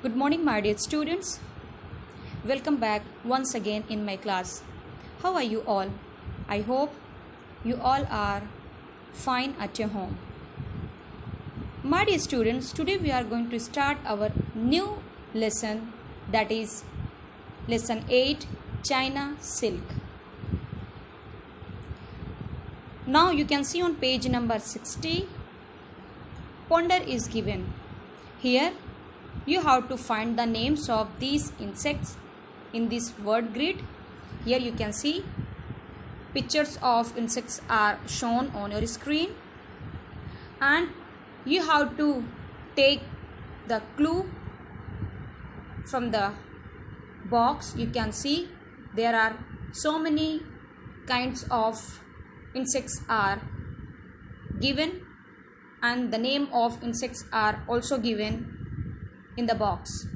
Good morning, my dear students. Welcome back once again in my class. How are you all? I hope you all are fine at your home. My dear students, today we are going to start our new lesson, that is lesson 8, China Silk. Now you can see on page number 60, ponder is given. Here you have to find the names of these insects in this word grid. Here you can see pictures of insects are shown on your screen, and you have to take the clue from the box. You can see there are so many kinds of insects are given, and the name of insects are also given in the box.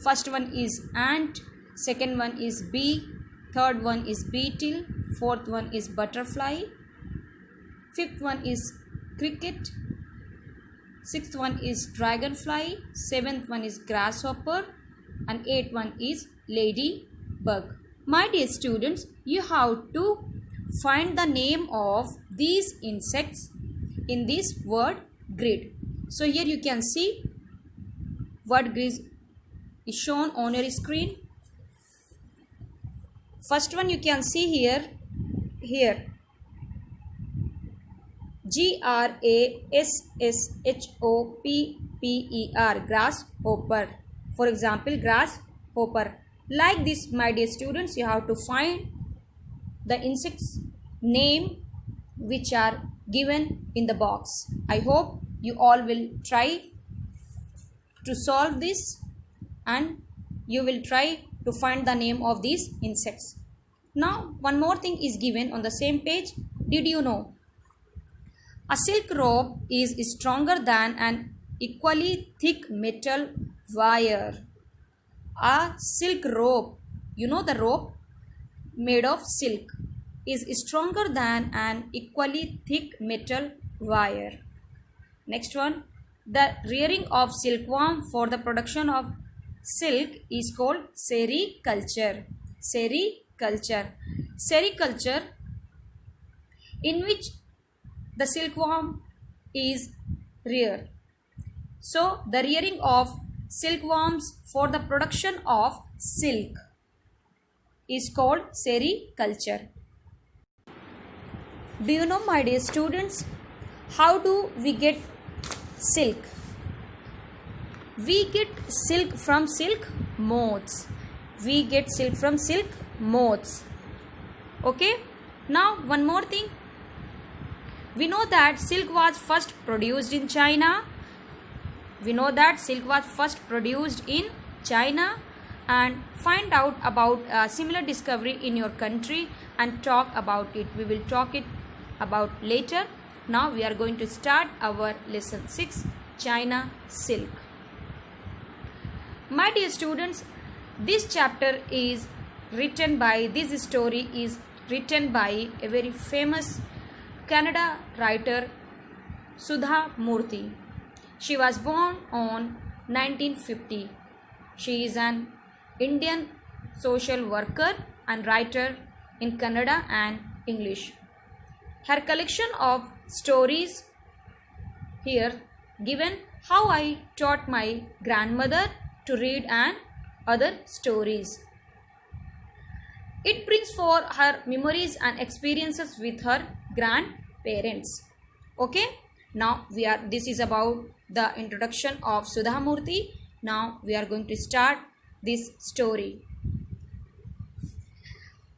First one is ant, second one is bee, third one is beetle, fourth one is butterfly, fifth one is cricket, sixth one is dragonfly, seventh one is grasshopper, and eighth one is ladybug. My dear students, you have to find the name of these insects in this word grid. So here you can see word grid is shown on your screen. First one you can see here grasshopper, grasshopper. For example, grasshopper. Like this, my dear students, you have to find the insects name which are given in the box. I hope you all will try to solve this, and you will try to find the name of these insects. Now one more thing is given on the same page. Did you know a silk rope is stronger than an equally thick metal wire? A silk rope, you know, the rope made of silk, is stronger than an equally thick metal wire. Next one, the rearing of silkworm for the production of silk is called sericulture. Sericulture, in which the silkworm is reared. So the rearing of silkworms for the production of silk is called sericulture. Do you know, my dear students, how do we get silk? We get silk from silk moths. Okay. Now one more thing. We know that silk was first produced in China. And find out about a similar discovery in your country and talk about it. We will talk it about later. Now we are going to start our lesson 6, China Silk. My dear students, this story is written by a very famous Kannada writer, Sudha Murthy. She was born on 1950. She is an Indian social worker and writer in Kannada and English. Her collection of stories here given how I taught my grandmother to read and other stories. It brings forth her memories and experiences with her grandparents. Okay, now this is about the introduction of Sudha Murthy. Now we are going to start this story.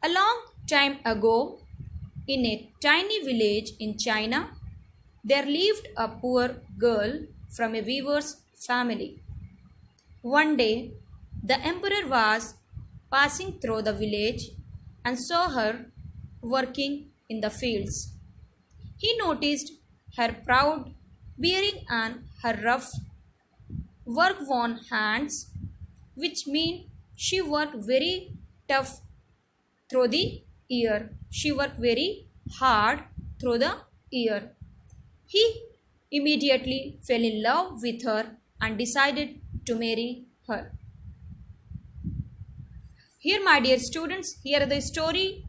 A long time ago, in a tiny village in China, there lived a poor girl from a weaver's family. One day, the emperor was passing through the village and saw her working in the fields. He noticed her proud bearing and her rough, work-worn hands, which mean she worked very tough through the year. She worked very hard through the year. He immediately fell in love with her and decided to marry her. Here, my dear students, here the story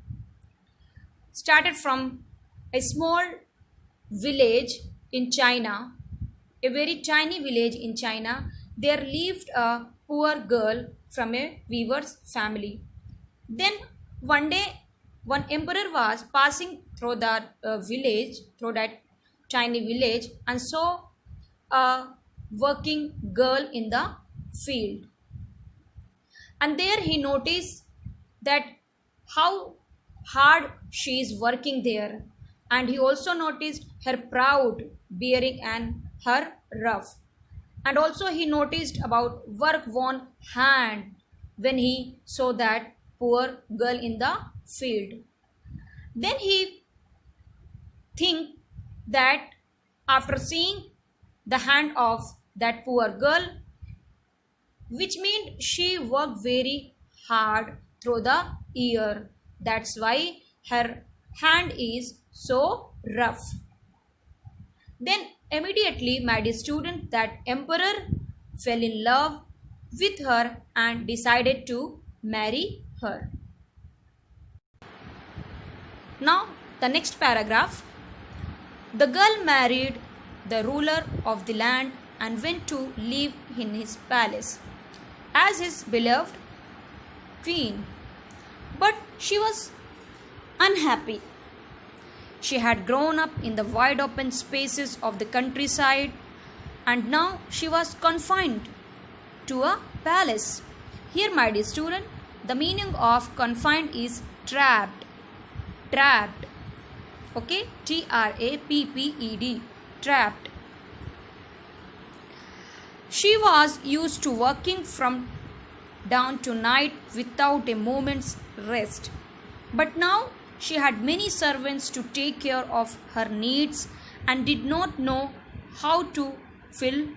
started from a small village in China, a very tiny village in China. There lived a poor girl from a weaver's family. Then one day, one emperor was passing through that village, through that tiny village, and saw a working girl in the field. And there he noticed that how hard she is working there, and he also noticed her proud bearing and her rough, and also he noticed about work worn hand when he saw that poor girl in the field. Then he think that after seeing the hand of that poor girl, which means she worked very hard through the year. That's why her hand is so rough. Then immediately, my dear student, that emperor fell in love with her and decided to marry her. Now, the next paragraph. The girl married the ruler of the land and went to live in his palace as his beloved queen. But she was unhappy. She had grown up in the wide open spaces of the countryside, and now she was confined to a palace. Here, my dear student, the meaning of confined is trapped. Trapped. Okay? Trapped. Trapped. She was used to working from dawn to night without a moment's rest. But now she had many servants to take care of her needs and did not know how to fill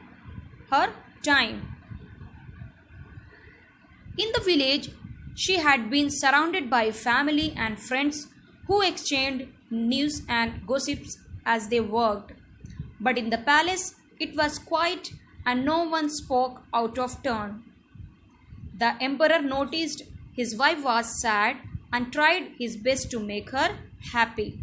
her time. In the village, she had been surrounded by family and friends who exchanged news and gossips as they worked. But in the palace, it was quiet and no one spoke out of turn. The emperor noticed his wife was sad and tried his best to make her happy.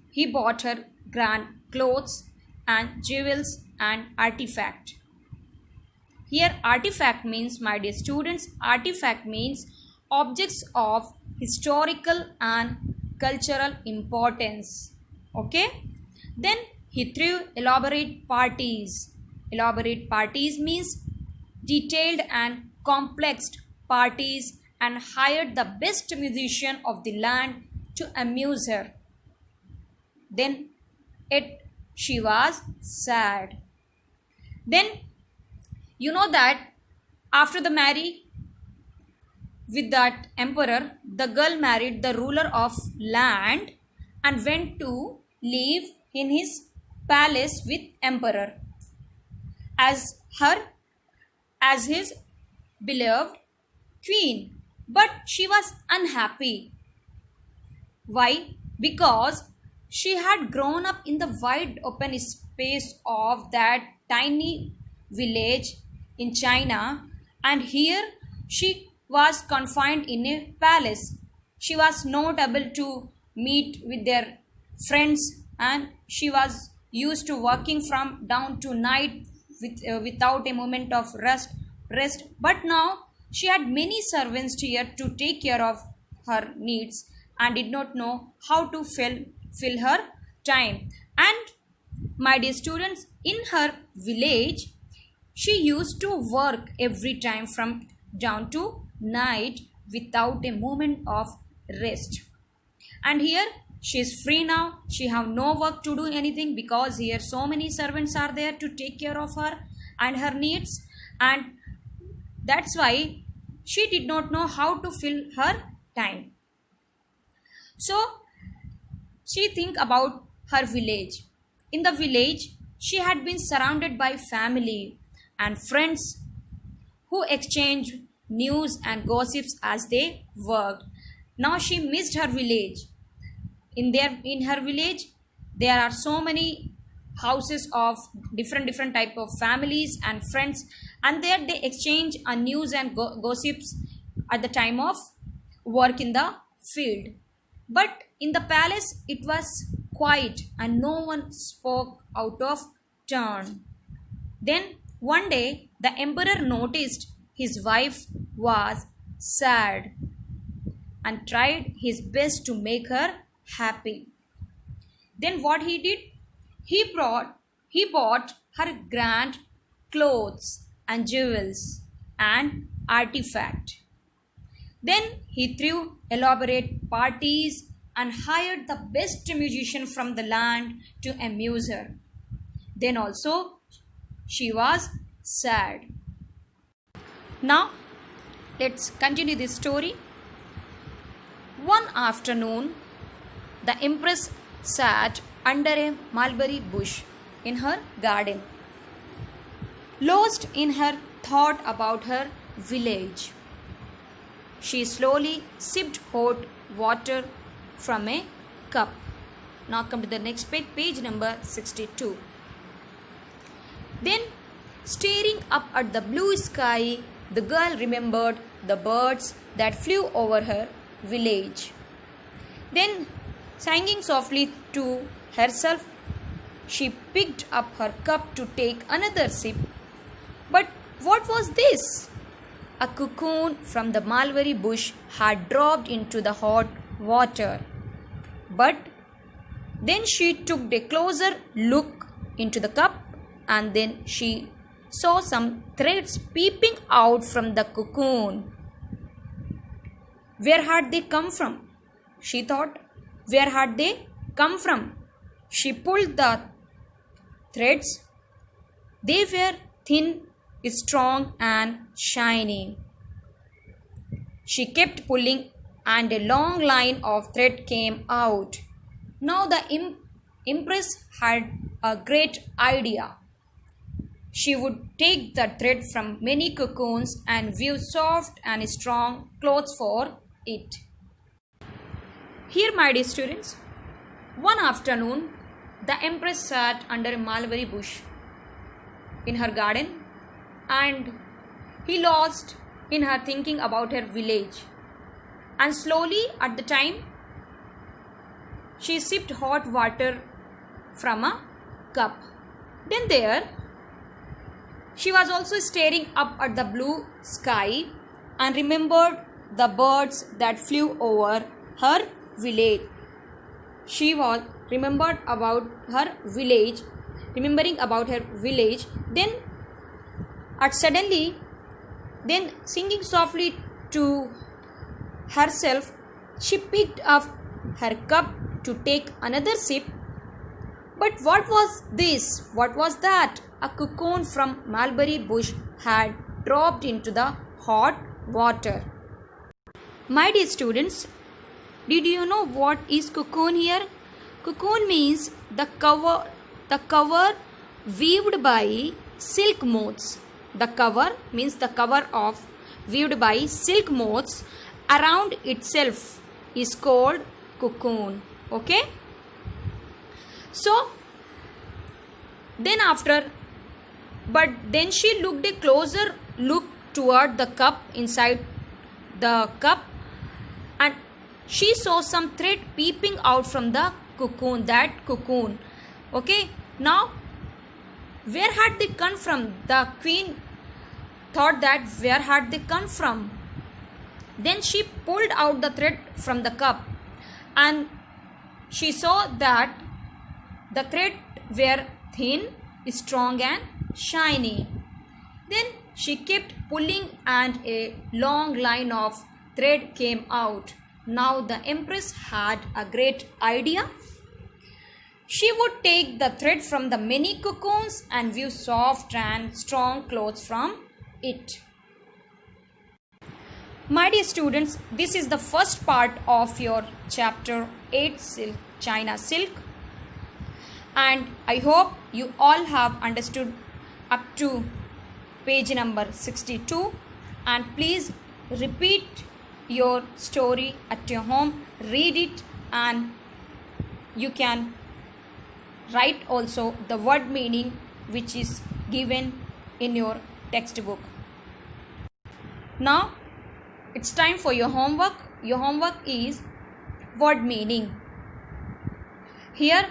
He bought her grand clothes and jewels and artifact. Here artifact means, my dear students, artifact means objects of historical and cultural importance. Okay? Then he threw elaborate parties. Elaborate parties means detailed and complex parties, and hired the best musician of the land to amuse her. Then she was sad. Then you know that after the marriage with that emperor, the girl married the ruler of land and went to live in his palace with emperor as his beloved queen. But she was unhappy. Why? Because she had grown up in the wide open space of that tiny village in China, and here she was confined in a palace. She was not able to meet with their friends, and she was used to working from dawn to night without a moment of rest. But now she had many servants here to take care of her needs and did not know how to fill her time. And my dear students, in her village, she used to work every time from dawn to night without a moment of rest. And here she is free now. She have no work to do anything because here so many servants are there to take care of her and her needs, and that's why she did not know how to fill her time. So she think about her village. In the village, she had been surrounded by family and friends who exchanged news and gossips as they worked. Now she missed her village. In her village, there are so many houses of different type of families and friends, and there they exchange news and gossips at the time of work in the field. But in the palace it was quiet and no one spoke out of turn. Then one day the emperor noticed his wife was sad and tried his best to make her happy. Then what he did? He bought her grand clothes and jewels and artifact. Then he threw elaborate parties and hired the best musician from the land to amuse her. Then also she was sad. Now let's continue this story. One afternoon, the empress sat under a mulberry bush in her garden, lost in her thought about her village. She slowly sipped hot water from a cup. Now come to the next page, page number 62. Then, staring up at the blue sky, the girl remembered the birds that flew over her village. Then, singing softly to herself, she picked up her cup to take another sip. But what was this? A cocoon from the mulberry bush had dropped into the hot water. But then she took a closer look into the cup and then she saw some threads peeping out from the cocoon. Where had they come from? She thought. Where had they come from? She pulled the threads. They were thin, strong and shiny. She kept pulling and a long line of thread came out. Now the empress had a great idea. She would take the thread from many cocoons and weave soft and strong clothes for it. Here, my dear students, one afternoon, the empress sat under a mulberry bush in her garden and he lost in her thinking about her village. And slowly at the time, she sipped hot water from a cup. Then there, she was also staring up at the blue sky and remembered the birds that flew over her village. She was remembering about her village. Then suddenly, singing softly to herself, she picked up her cup to take another sip. But what was this? What was that? A cocoon from mulberry bush had dropped into the hot water. My dear students, did you know what is cocoon here? Cocoon means the cover weaved by silk moths. The cover means the cover of weaved by silk moths around itself is called cocoon. Okay? So, then she looked a closer look toward the cup inside the cup and she saw some thread peeping out from the cocoon, Okay, now where had they come from? The queen thought that where had they come from? Then she pulled out the thread from the cup and she saw that the thread were thin, strong and shiny. Then she kept pulling and a long line of thread came out. Now the empress had a great idea. She would take the thread from the many cocoons and weave soft and strong clothes from it. My dear students, this is the first part of your chapter 8 silk, China silk, and I hope you all have understood up to page number 62, and please repeat your story at your home, read it, and you can write also the word meaning which is given in your textbook. Now It's time for your homework. Your homework is word meaning. Here,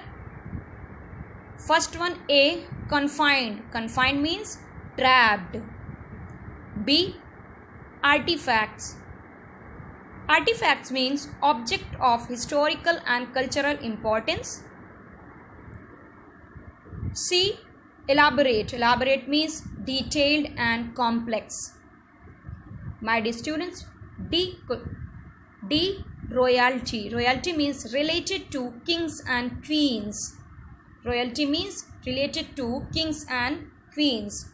first one, A, confined. Confined means trapped. B, artifacts. Artifacts means object of historical and cultural importance. C, elaborate. Elaborate means detailed and complex. My dear students, D, royalty. Royalty means related to kings and queens. Royalty means related to kings and queens.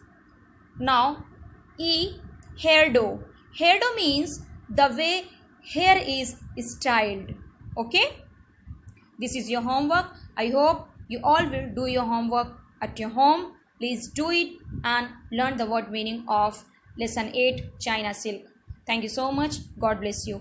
Now, E, hairdo. Hairdo means the way hair is styled. Okay? This is your homework. I hope you all will do your homework at your home. Please do it and learn the word meaning of lesson 8 China silk. Thank you so much. God bless you.